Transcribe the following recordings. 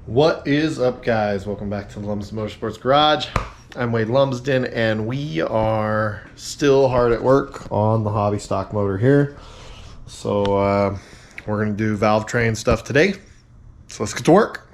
What is up, guys? Welcome back to the Lumsden Motorsports Garage. I'm Wade Lumsden, and we are still hard at work on the hobby stock motor here. So we're going to do Valvetrain stuff today. So let's get to work.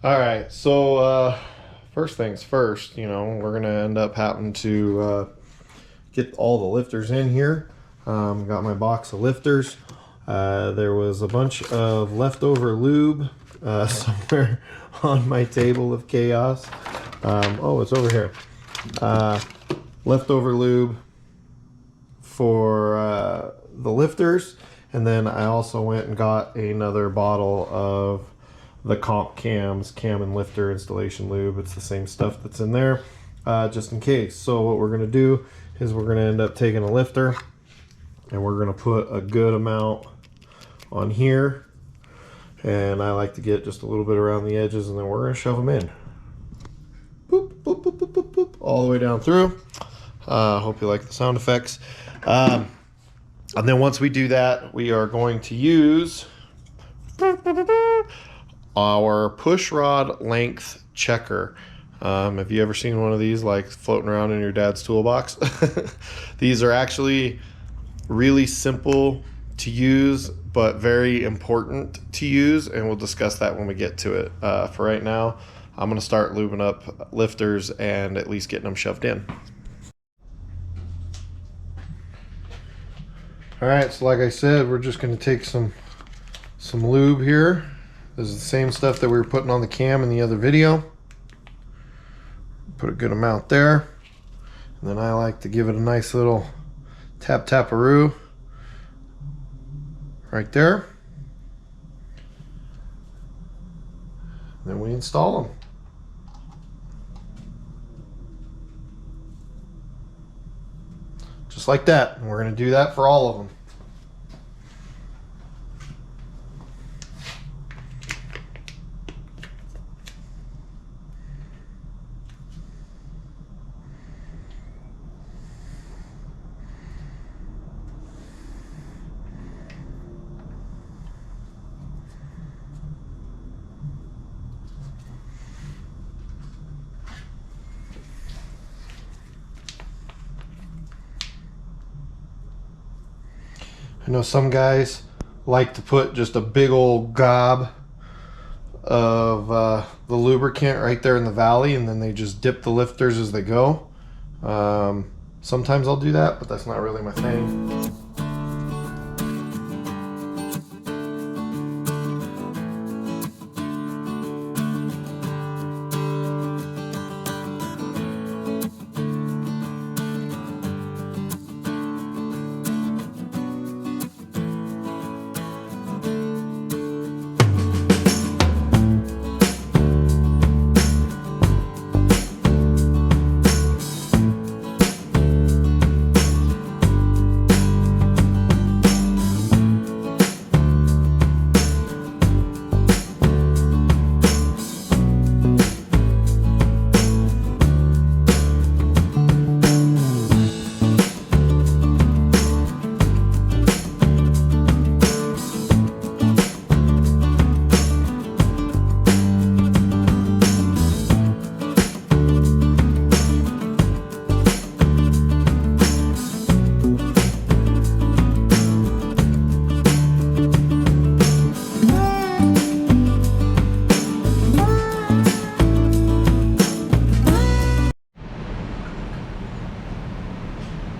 All right, so first things first, we're gonna end up having to get all the lifters in here. Got my box of lifters. There was a bunch of leftover lube somewhere on my table of chaos. Oh, it's over here. Leftover lube for the lifters, and then I also went and got another bottle of the comp cam and lifter installation lube. It's the same stuff that's in there, just in case. So what we're gonna do is we're gonna end up taking a lifter and we're gonna put a good amount on here, and I like to get just a little bit around the edges, and then we're gonna shove them in. Boop, boop, boop, boop, boop, boop, all the way down through. Hope you like the sound effects. And then once we do that, we are going to use our push rod length checker. Have you ever seen one of these like floating around in your dad's toolbox? These are actually really simple to use, but very important to use, and we'll discuss that when we get to it. For right now, I'm going to start lubing up lifters and at least getting them shoved in. All right, so like I said, we're just going to take some lube here. This is the same stuff that we were putting on the cam in the other video. Put a good amount there. And then I like to give it a nice little tap-tap-a-roo right there. And then we install them. Just like that. And we're going to do that for all of them. I know some guys like to put just a big old gob of the lubricant right there in the valley, and then they just dip the lifters as they go. Sometimes I'll do that, but that's not really my thing.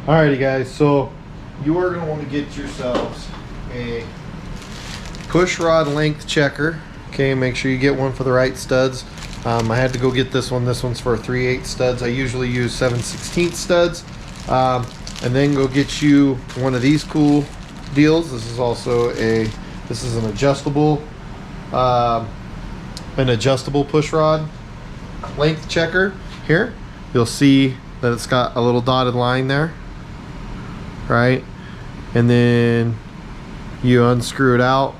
Alrighty guys, so you are going to want to get yourselves a push rod length checker. Okay, make sure you get one for the right studs. I had to go get this one. This one's for 3/8 studs. I usually use 7/16 studs. And then go get you one of these cool deals. This is also an adjustable push rod length checker. Here you'll see that it's got a little dotted line there. right? And then you unscrew it out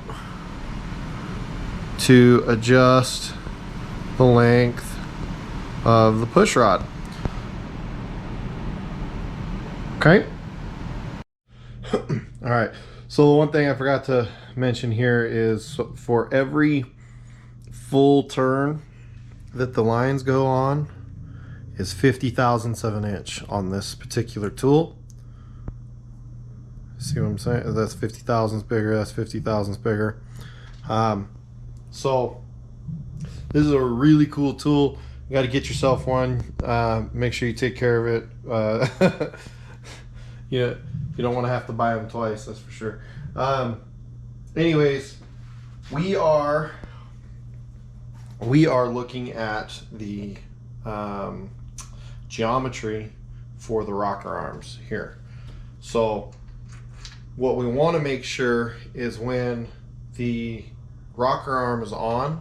to adjust the length of the push rod. Okay. All right. So the one thing I forgot to mention here is for every full turn that the lines go on is 50 thousandths of an inch on this particular tool. See what I'm saying? That's 50 thousandths bigger. That's 50 thousandths bigger. So this is a really cool tool. You got to get yourself one. Make sure you take care of it. You don't want to have to buy them twice, that's for sure. Anyways, we are looking at the geometry for the rocker arms here. So what we want to make sure is when the rocker arm is on,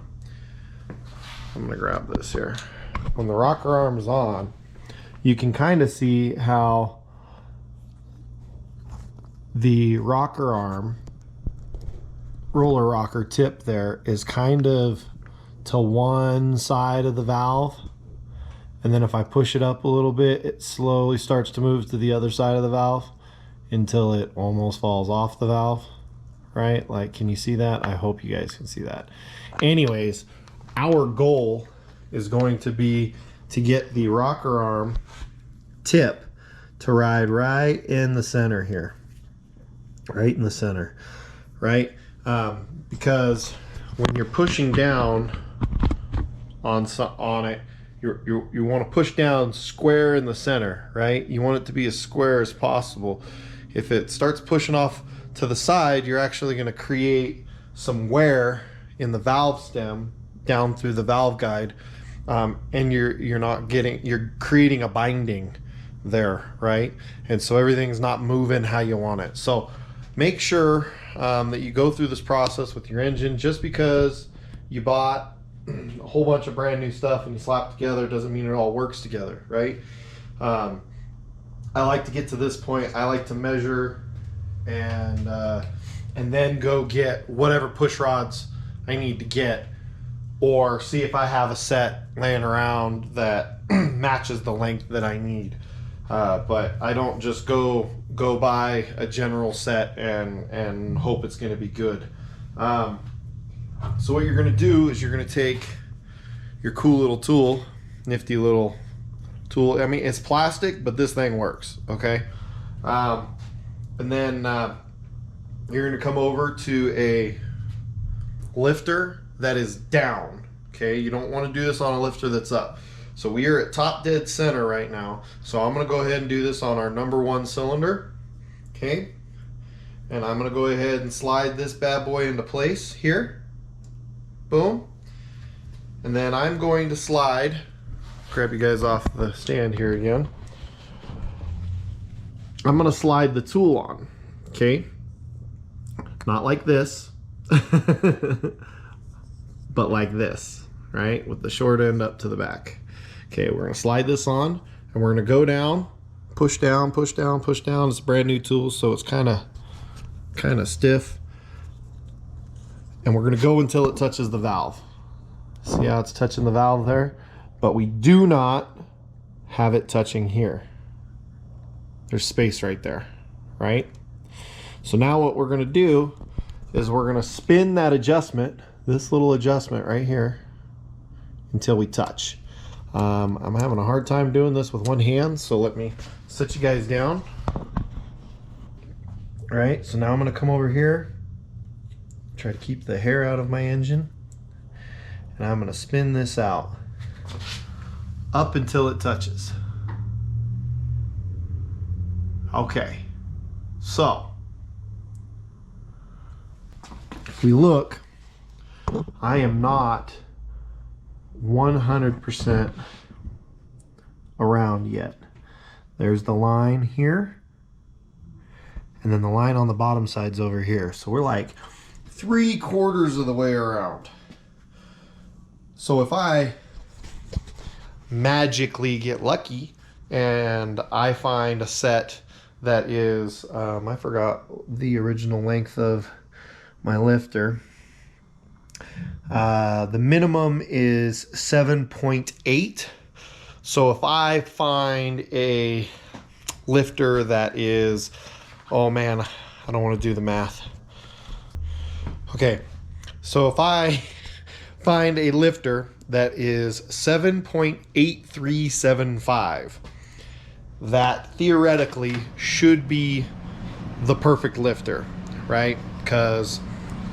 I'm gonna grab this here. When the rocker arm is on, you can kind of see how the rocker arm, roller rocker tip there is kind of to one side of the valve, and then if I push it up a little bit, it slowly starts to move to the other side of the valve until it almost falls off the valve, right? Like, can you see that? I hope you guys can see that. Anyways, our goal is going to be to get the rocker arm tip to ride right in the center here, right in the center, right? Because when you're pushing down on it, you want to push down square in the center, right? You want it to be as square as possible. If it starts pushing off to the side, you're actually going to create some wear in the valve stem down through the valve guide, and you're creating a binding there, right? And so everything's not moving how you want it. So make sure that you go through this process with your engine. Just because you bought a whole bunch of brand new stuff and you slap together doesn't mean it all works together, right? I like to get to this point. I like to measure and then go get whatever push rods I need to get, or see if I have a set laying around that matches the length that I need. But I don't just go buy a general set and hope it's going to be good. So what you're going to do is you're going to take your cool little tool, nifty little tool. I mean, it's plastic, but this thing works, okay? And then you're going to come over to a lifter that is down, okay? You don't want to do this on a lifter that's up. So we are at top dead center right now. So I'm going to go ahead and do this on our #1 cylinder, okay? And I'm going to go ahead and slide this bad boy into place here. Boom. And then I'm going to slide, grab you guys off the stand here again. I'm going to slide the tool on, okay? Not like this, but like this, right? With the short end up to the back. Okay, we're going to slide this on, and we're going to go down, push down, push down, push down. It's a brand new tool, so it's kind of stiff. And we're going to go until it touches the valve. See how it's touching the valve there? But we do not have it touching here. There's space right there, right? So now what we're going to do is we're going to spin that adjustment, this little adjustment right here, until we touch. I'm having a hard time doing this with one hand, so let me sit you guys down. All right, so now I'm going to come over here, try to keep the hair out of my engine, and I'm going to spin this out up until it touches. Okay, so if we look, I am not 100% around yet. There's the line here, and then the line on the bottom side's over here. So we're like 3/4 of the way around. So if I magically get lucky and I find a set that is, I forgot the original length of my lifter. The minimum is 7.8. So if I find a lifter that is, oh man, I don't want to do the math. Okay, so if I find a lifter that is 7.8375, that theoretically should be the perfect lifter, right? Because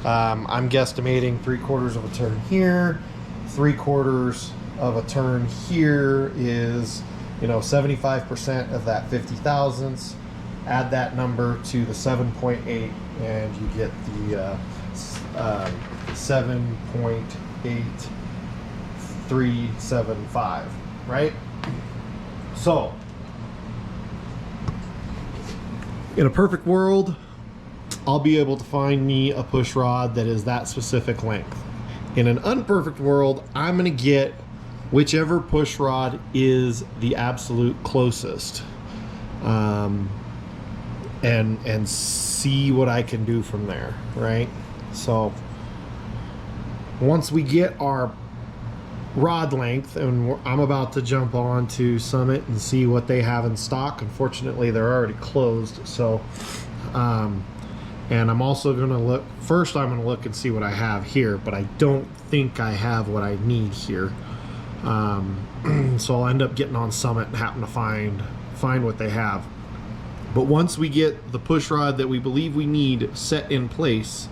I'm guesstimating 3/4 of a turn here, 3/4 of a turn here is, 75% of that 50 thousandths. Add that number to the 7.8 and you get the 7.8375, right? So in a perfect world, I'll be able to find me a push rod that is that specific length. In an unperfect world, I'm going to get whichever push rod is the absolute closest, and see what I can do from there, right? So once we get our rod length, and I'm about to jump on to Summit and see what they have in stock. Unfortunately, they're already closed. So and I'm also going to look, first I'm going to look and see what I have here, but I don't think I have what I need here. So I'll end up getting on Summit and happen to find what they have. But once we get the push rod that we believe we need set in place,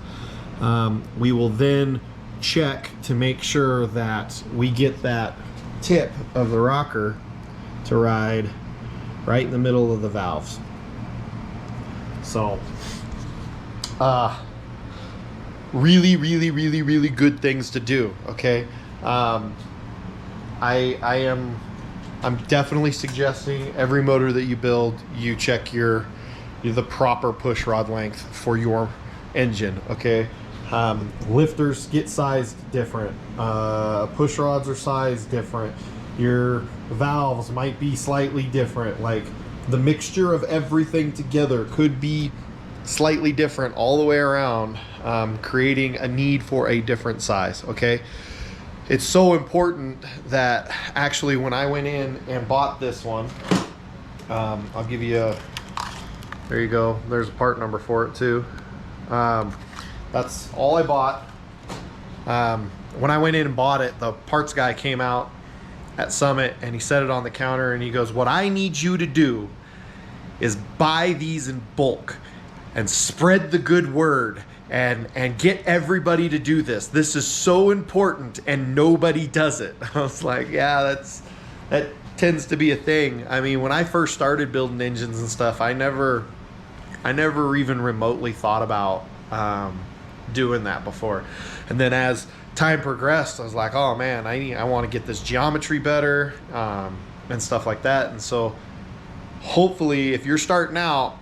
we will then check to make sure that we get that tip of the rocker to ride right in the middle of the valves. So really good things to do. Okay, I'm definitely suggesting every motor that you build, you check the proper push rod length for your engine. Okay, lifters get sized different, push rods are sized different, your valves might be slightly different, like the mixture of everything together could be slightly different all the way around, creating a need for a different size. Okay, it's so important that actually when I went in and bought this one, I'll give you there you go, there's a part number for it too. That's all I bought. When I went in and bought it, the parts guy came out at Summit and he set it on the counter and he goes, what I need you to do is buy these in bulk and spread the good word and get everybody to do this. This is so important and nobody does it. I was like, yeah, that tends to be a thing. I mean, when I first started building engines and stuff, I never even remotely thought about doing that before. And then as time progressed, I was like, oh man, I want to get this geometry better, and stuff like that. And so hopefully if you're starting out,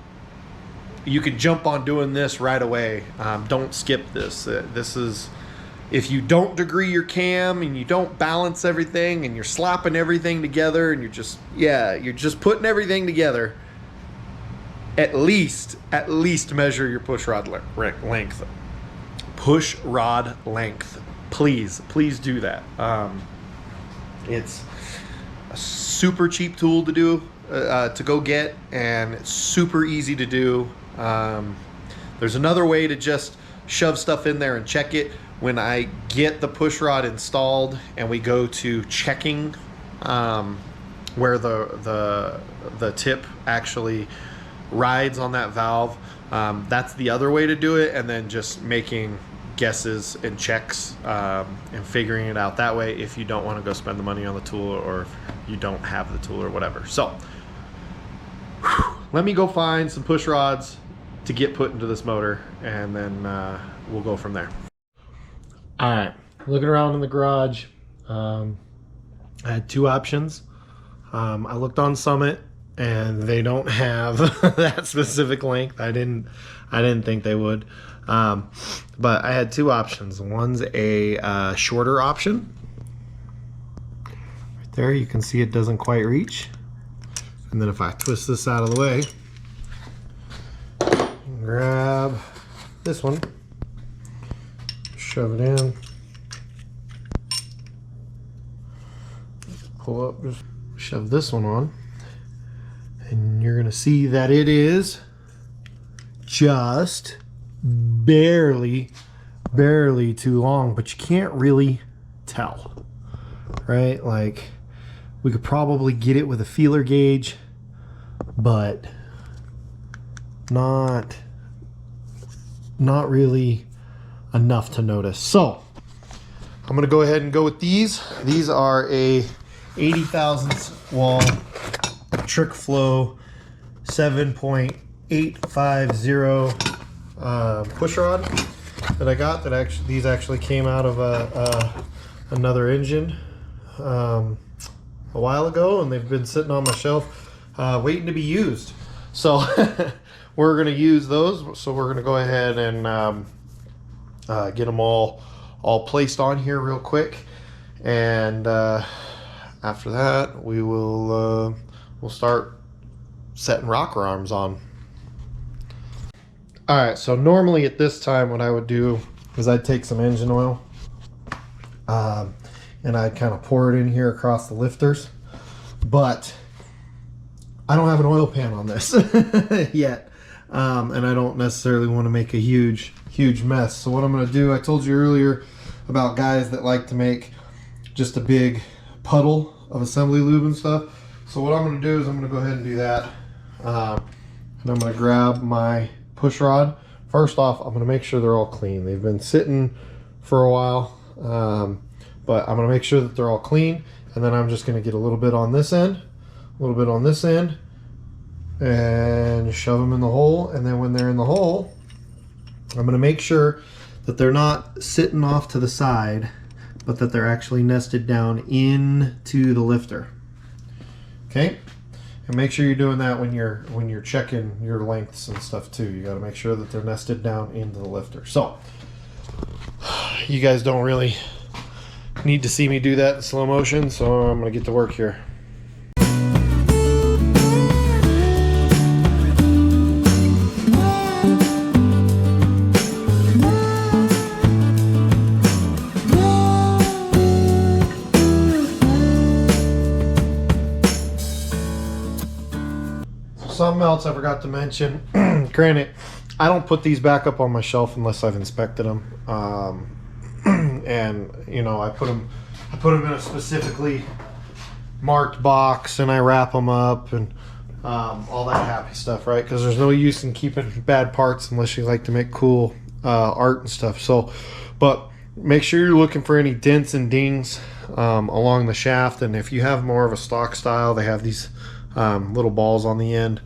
you can jump on doing this right away. Don't skip this. This is, if you don't degree your cam and you don't balance everything and you're slapping everything together and you're just putting everything together, at least measure your push rod length. Push rod length. Please do that. It's a super cheap tool to do, to go get, and it's super easy to do. There's another way to just shove stuff in there and check it. When I get the push rod installed and we go to checking where the tip actually rides on that valve, that's the other way to do it, and then just making guesses and checks, and figuring it out that way if you don't want to go spend the money on the tool, or if you don't have the tool or whatever. So let me go find some push rods to get put into this motor, and then we'll go from there. All right, looking around in the garage, I had two options. I looked on Summit and they don't have that specific length. I didn't think they would, but I had two options. One's a shorter option. Right there you can see it doesn't quite reach, and then if I twist this out of the way, grab this one, shove it in, pull up, just shove this one on, and you're gonna see that it is just barely too long, but you can't really tell, right? Like, we could probably get it with a feeler gauge, but not really enough to notice. So I'm gonna go ahead and go with these. These are a 80 thousandths wall trick flow 7.850 pushrod that I got. These actually came out of another engine a while ago, and they've been sitting on my shelf waiting to be used. So we're gonna use those. So we're gonna go ahead and get them all placed on here real quick, and after that we will we'll start setting rocker arms on. All right, so normally at this time what I would do is I'd take some engine oil and I'd kind of pour it in here across the lifters, but I don't have an oil pan on this yet, and I don't necessarily want to make a huge mess. So what I'm going to do, I told you earlier about guys that like to make just a big puddle of assembly lube and stuff. So what I'm going to do is I'm going to go ahead and do that, and I'm going to grab my push rod. First off, I'm going to make sure they're all clean. They've been sitting for a while, but I'm going to make sure that they're all clean, and then I'm just going to get a little bit on this end, a little bit on this end, and shove them in the hole. And then when they're in the hole, I'm going to make sure that they're not sitting off to the side, but that they're actually nested down into the lifter. Okay, and make sure you're doing that when you're checking your lengths and stuff too. You got to make sure that they're nested down into the lifter. So you guys don't really need to see me do that in slow motion, so I'm gonna get to work here. Something else I forgot to mention. Granted, I don't put these back up on my shelf unless I've inspected them, and you know, I put them in a specifically marked box, and I wrap them up and all that happy stuff, right? Because there's no use in keeping bad parts unless you like to make cool art and stuff. So, but make sure you're looking for any dents and dings along the shaft, and if you have more of a stock style, they have these little balls on the end.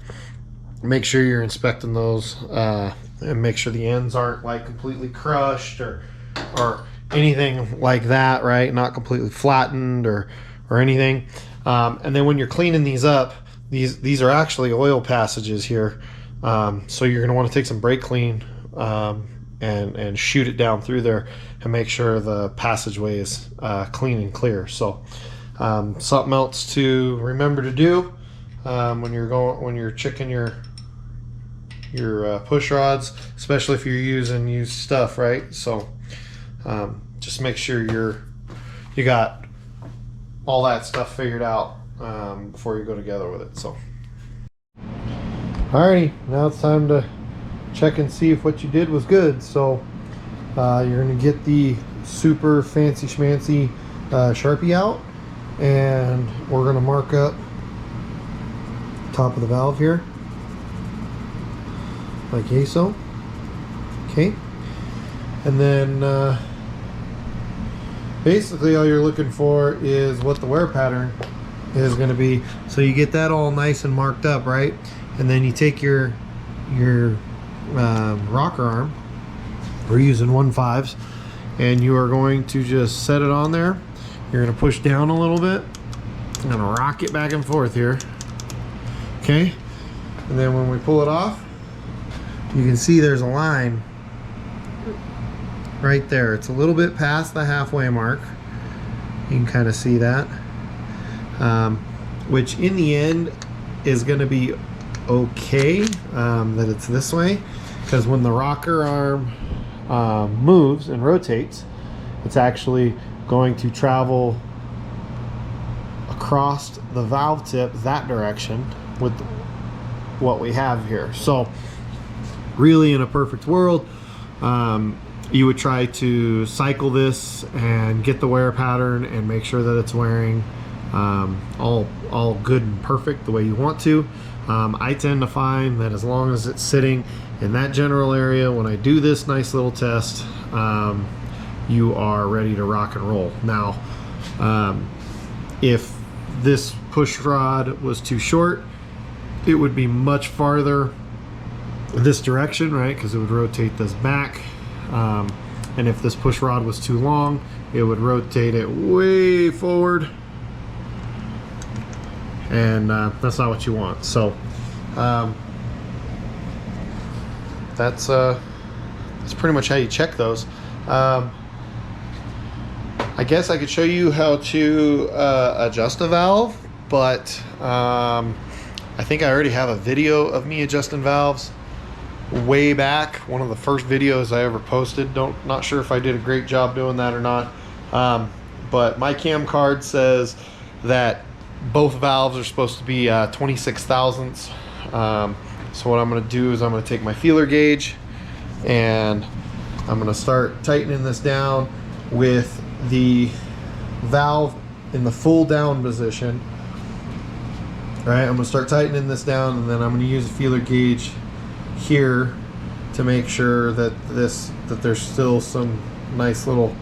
Make sure you're inspecting those and make sure the ends aren't like completely crushed or anything like that, right? Not completely flattened or anything. And then when you're cleaning these up, these are actually oil passages here, so you're going to want to take some brake clean and shoot it down through there and make sure the passageway is clean and clear. So something else to remember to do when you're checking your push rods, especially if you're using used stuff, right? So just make sure you got all that stuff figured out before you go together with it. So alrighty, now it's time to check and see if what you did was good. So you're gonna get the super fancy schmancy Sharpie out, and we're gonna mark up top of the valve here like so. Okay, and then basically all you're looking for is what the wear pattern is going to be. So you get that all nice and marked up, right? And then you take your rocker arm, we're using 1/5s, and you are going to just set it on there. You're going to push down a little bit and rock it back and forth here. Okay, and then when we pull it off, you can see there's a line right there. It's a little bit past the halfway mark. You can kind of see that, which in the end is going to be okay, that it's this way. because when the rocker arm moves and rotates, it's actually going to travel across the valve tip that direction with what we have here. So really, in a perfect world, you would try to cycle this and get the wear pattern and make sure that it's wearing all good and perfect the way you want to. I tend to find that as long as it's sitting in that general area, when I do this nice little test, you are ready to rock and roll. Now, if this push rod was too short, it would be much farther this direction, right? Because it would rotate this back. And if this push rod was too long, it would rotate it way forward. And that's not what you want. So that's pretty much how you check those. I guess I could show you how to adjust a valve, but I think I already have a video of me adjusting valves way back, one of the first videos I ever posted. Not sure if I did a great job doing that or not, but my cam card says that both valves are supposed to be 26 thousandths. So what I'm going to do is I'm going to take my feeler gauge and I'm going to start tightening this down with the valve in the full down position. All right, I'm going to start tightening this down, and then I'm going to use a feeler gauge here to make sure that there's still some nice little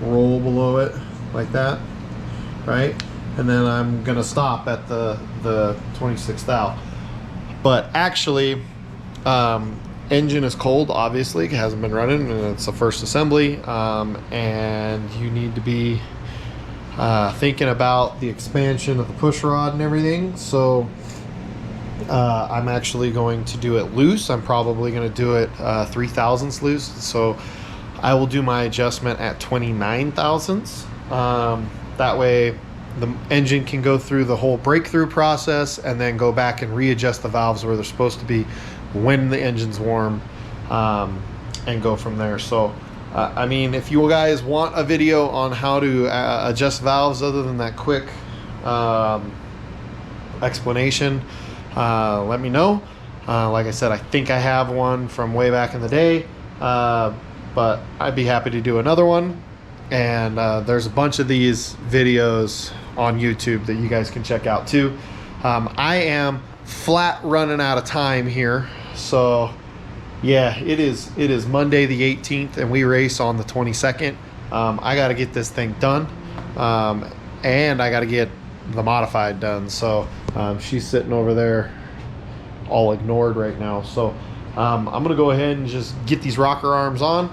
roll below it, like that, right? And then I'm going to stop at the 26th thou. But actually, engine is cold, obviously, it hasn't been running, and it's the first assembly, and you need to be thinking about the expansion of the push rod and everything. So I'm actually going to do it loose. I'm probably going to do it 3 thousandths loose. So I will do my adjustment at 29 thousandths. That way the engine can go through the whole breakthrough process and then go back and readjust the valves where they're supposed to be when the engine's warm, and go from there. So I mean, if you guys want a video on how to adjust valves other than that quick explanation, let me know. Like I said, I think I have one from way back in the day, but I'd be happy to do another one. And there's a bunch of these videos on YouTube that you guys can check out too. I am flat running out of time here, so yeah, it is Monday the 18th and we race on the 22nd. I got to get this thing done, and I got to get the modified done. So she's sitting over there all ignored right now. So I'm gonna go ahead and just get these rocker arms on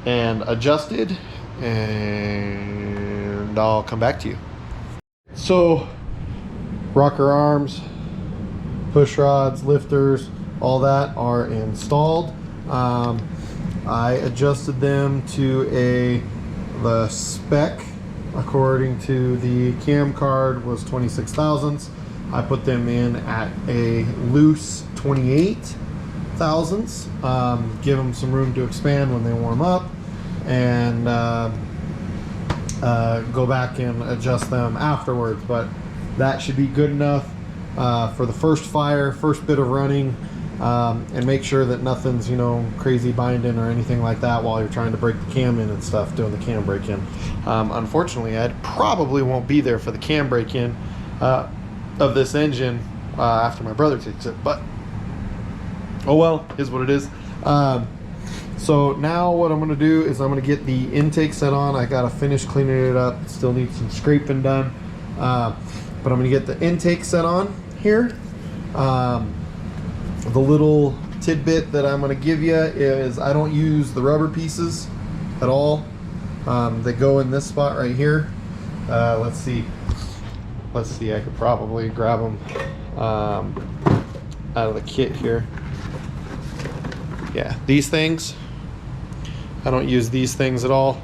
and adjusted, and I'll come back to you. So rocker arms, push rods, lifters, all that are installed. I adjusted them to the spec according to the cam card was 26 thousandths. I put them in at a loose 28 thousandths. Give them some room to expand when they warm up, and go back and adjust them afterwards. But that should be good enough for the first fire, first bit of running, and make sure that nothing's, crazy binding or anything like that while you're trying to break the cam in and stuff, doing the cam break in. Unfortunately, I probably won't be there for the cam break in of this engine after my brother takes it, but oh well, is what it is. So now what I'm going to do is I'm going to get the intake set on. I got to finish cleaning it up, still need some scraping done, but I'm going to get the intake set on here. The little tidbit that I'm going to give you is I don't use the rubber pieces at all. They go in this spot right here. Let's see, I could probably grab them out of the kit here. Yeah, these things, I don't use these things at all.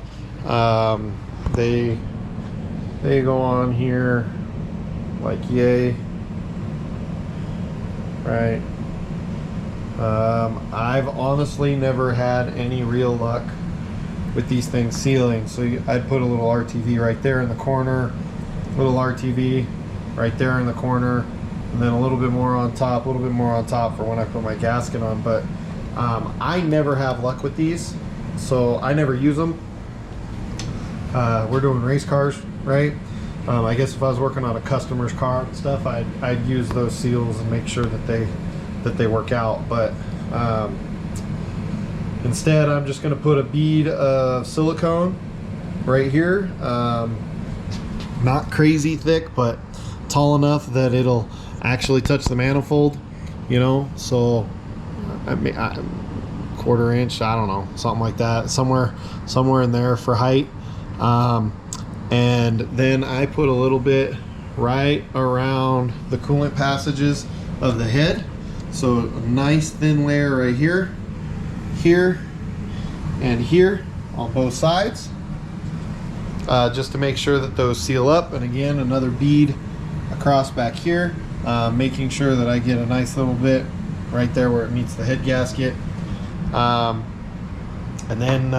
They go on here like yay, right? I've honestly never had any real luck with these things sealing. So I'd put a little RTV right there in the corner, little RTV right there in the corner, and then a little bit more on top, a little bit more on top for when I put my gasket on. But I never have luck with these, so I never use them. We're doing race cars, right? I guess if I was working on a customer's car and stuff, I'd use those seals and make sure that they work out. But instead, I'm just going to put a bead of silicone right here. Not crazy thick, but tall enough that it'll actually touch the manifold, you know. So I mean, quarter inch, I don't know, something like that, somewhere in there for height. And then I put a little bit right around the coolant passages of the head. So a nice thin layer right here, here, and here on both sides, just to make sure that those seal up. And again, another bead across back here, making sure that I get a nice little bit right there where it meets the head gasket. And then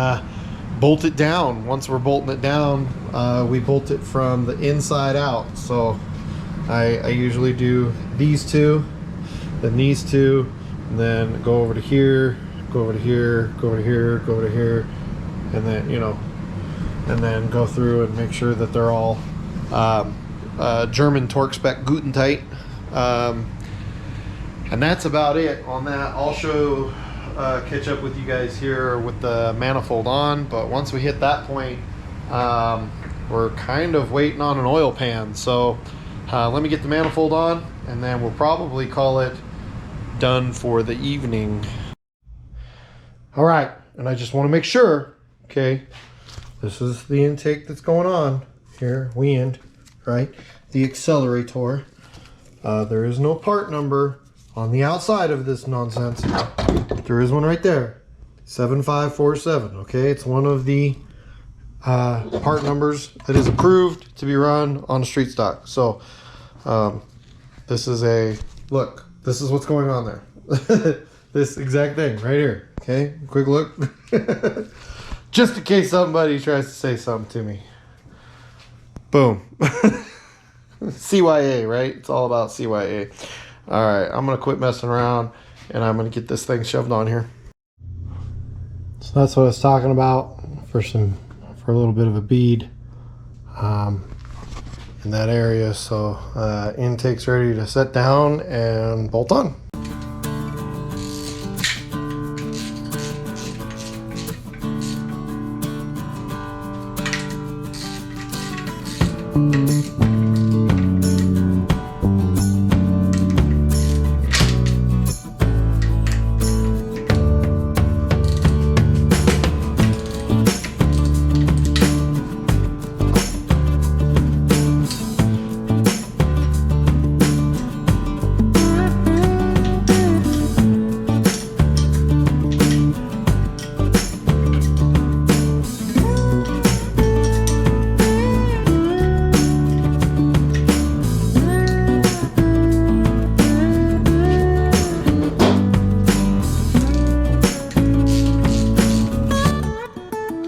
bolt it down. Once we're bolting it down, we bolt it from the inside out. So I usually do these two, then these two, and then go over to here, go over to here, go over to here, go over to here, and then, you know, and then go through and make sure that they're all German torque spec Guten tight. And that's about it on that. I'll show catch up with you guys here with the manifold on, but once we hit that point, we're kind of waiting on an oil pan. So let me get the manifold on, and then we'll probably call it done for the evening. All right, and I just want to make sure, okay, this is the intake that's going on here, wind, right? The accelerator. There is no part number on the outside of this nonsense. There is one right there, 7547. Okay, it's one of the part numbers that is approved to be run on a street stock. So this is a look. This is what's going on there. This exact thing right here. Okay, quick look. Just in case somebody tries to say something to me. Boom. CYA, right? It's all about CYA. All right, I'm gonna quit messing around, and I'm gonna get this thing shoved on here. So that's what I was talking about for a little bit of a bead in that area. So intake's ready to set down and bolt on.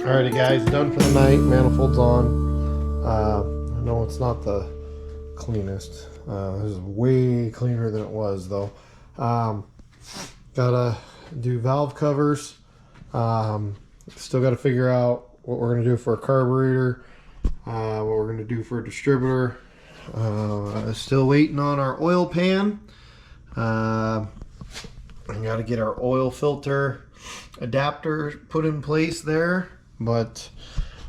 Alrighty guys, done for the night. Manifold's on. I know it's not the cleanest. This is way cleaner than it was though. Gotta do valve covers. Still gotta figure out what we're gonna do for a carburetor, what we're gonna do for a distributor. Still waiting on our oil pan. I gotta get our oil filter adapter put in place there. But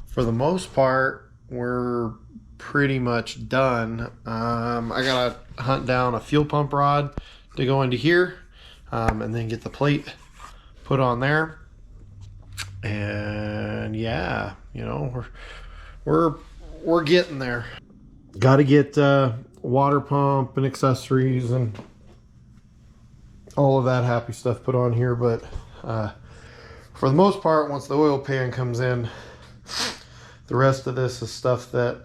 for the most part, we're pretty much done. I gotta hunt down a fuel pump rod to go into here, and then get the plate put on there. And yeah, you know, we're getting there. Got to get water pump and accessories and all of that happy stuff put on here, but for the most part, once the oil pan comes in, the rest of this is stuff that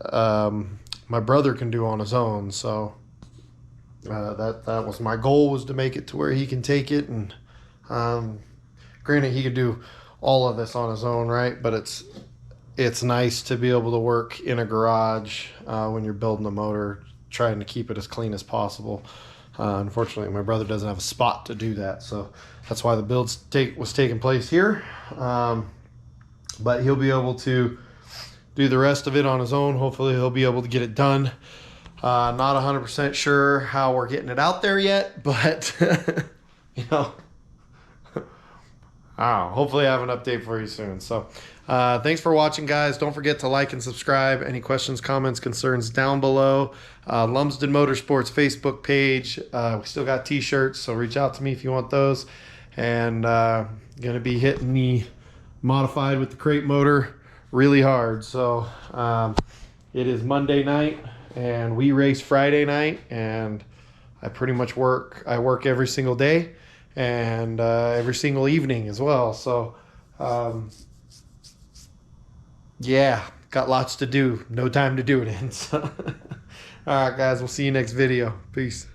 my brother can do on his own. So that was my goal, was to make it to where he can take it and Granted, he could do all of this on his own, right? But it's nice to be able to work in a garage when you're building a motor, trying to keep it as clean as possible. Unfortunately, my brother doesn't have a spot to do that, so that's why the build was taking place here. But he'll be able to do the rest of it on his own. Hopefully, he'll be able to get it done. Not 100% sure how we're getting it out there yet, but you know, hopefully I have an update for you soon. So thanks for watching, guys. Don't forget to like and subscribe. Any questions, comments, concerns down below. Lumsden Motorsports Facebook page. We still got t-shirts, so reach out to me if you want those. And gonna be hitting the modified with the crate motor really hard. So it is Monday night and we race Friday night, and I pretty much work every single day and every single evening as well. So yeah, got lots to do, no time to do it in. So all right, guys, we'll see you next video. Peace.